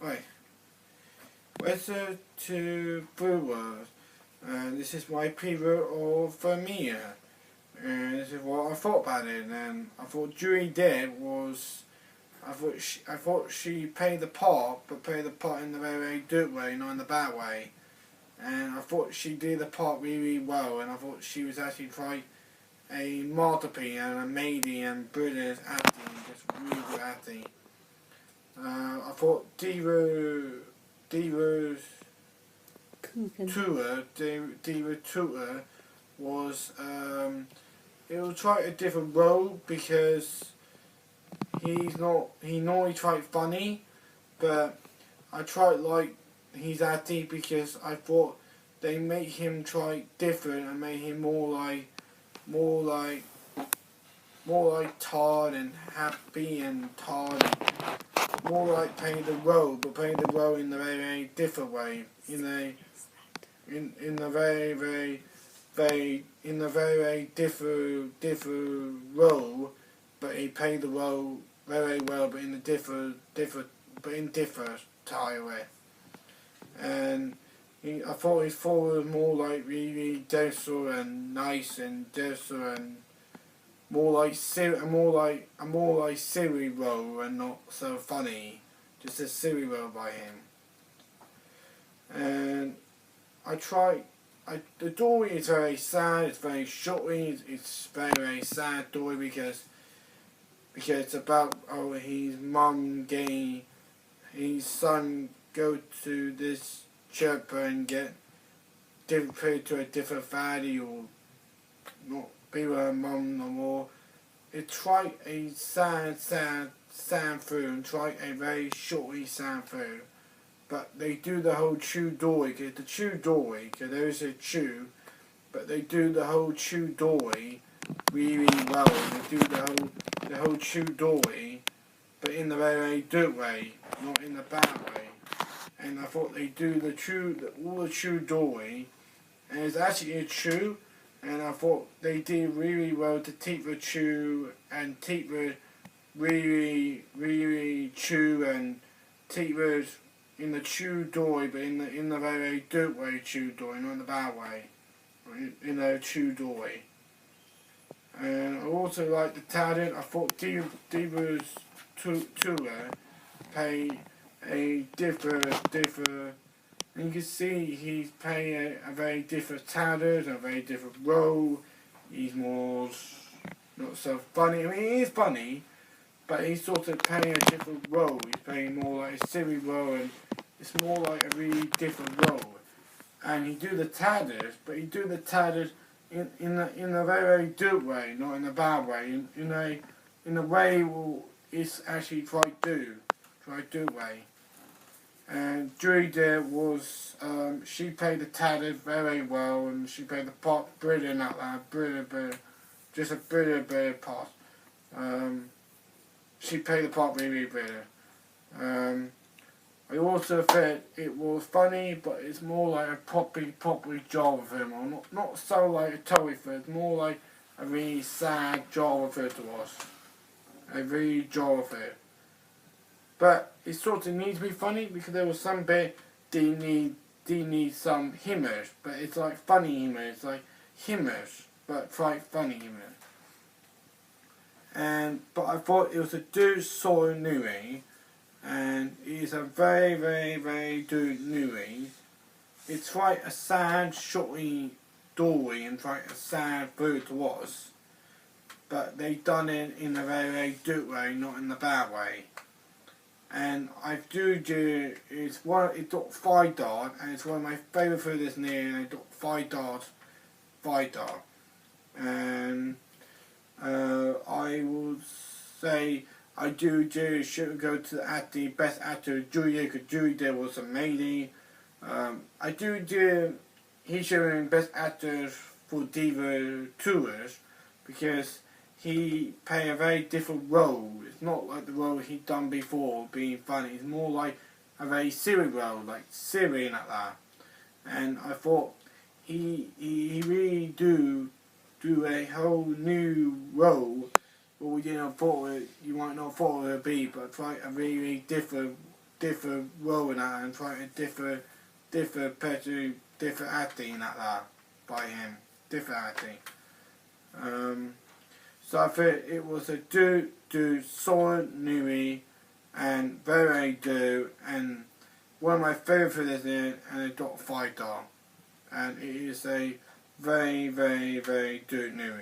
Right, welcome to Brewers, and this is my preview of Philomena, and this is what I thought about it. And I thought Julie did was, I thought she played the part, but played the part in the very good way, not in the bad way. And I thought she did the part really well, and I thought she was actually quite a masterpiece and a maiden and brilliant acting, just really good acting. I thought Diva's Diva Tutor was it was quite a different role because he normally tried funny, but I tried like he's acting because I thought they make him try different and make him more like tired and happy and tired and more like playing the role, but playing the role in a very different way, in a very different role, but he played the role very well, but in a different style way. And I thought his forward was more like really docile and nice and docile and more like silly role and not so funny, just a silly role by him. And the story is very sad. It's very short. It's very sad story because it's about his mum getting his son go to this church and get put to a different family or not be with her mum no more. It's quite a sad film. Try a very shortly sad film. But they do the whole chew doorway, because the chew doorway, because there is a chew, but they do the whole chew doorway really well. They do the whole chew doorway, but in the very good way, not in the bad way. And I thought they do all the chew doorway, and it's actually a chew, and I thought they did really well to teach the chew and teach the really chew and teach the in the chew doorway, but in the very good way chew doorway, not in the bad way. In a chew doorway. And I also like the talent. I thought Diva's tour played a different. And you can see he's playing a very different talent, a very different role. He's more not so funny. I mean, he is funny, but he's sort of playing a different role. He's playing more like a silly role, and it's more like a really different role. And he do the talent, but he do the talent in a very good way, not in a bad way. In a way it's actually try do way. And Julie there was she played the talent very well, and she played the part brilliant out there, brilliant, just a brilliant part. She played the part really brilliant. I also felt it was funny, but it's more like a proper job of him, or not so like a toy film. It's more like a really sad job of it to us, a really job of it. But it sort of needs to be funny because there was some bit they need some humor, but it's like funny humor. It's like humor, but quite funny humor. But I thought it was a good sort of movie. And it's a very good movie. It's quite a sad, shorty story and quite a sad food to watch. But they done it in a very good way, not in the bad way. And I do it got 5 stars, and it's one of my favourite food this year, and it got 5 stars. And I would say I should go to the best actor, Julia, because Julie there was amazing. He should win best actor for Diva Tours because he played a very different role. It's not like the role he'd done before, being funny. It's more like a very silly role, like silly and like that. And I thought he really do a whole new role. Well, you might not thought it would be, but it's like a really different different role in that and trying to different acting in that by him. Different acting. So I think it was a do so new and very do and one of my favourite films in it and a dog fighter. And it is a very do new.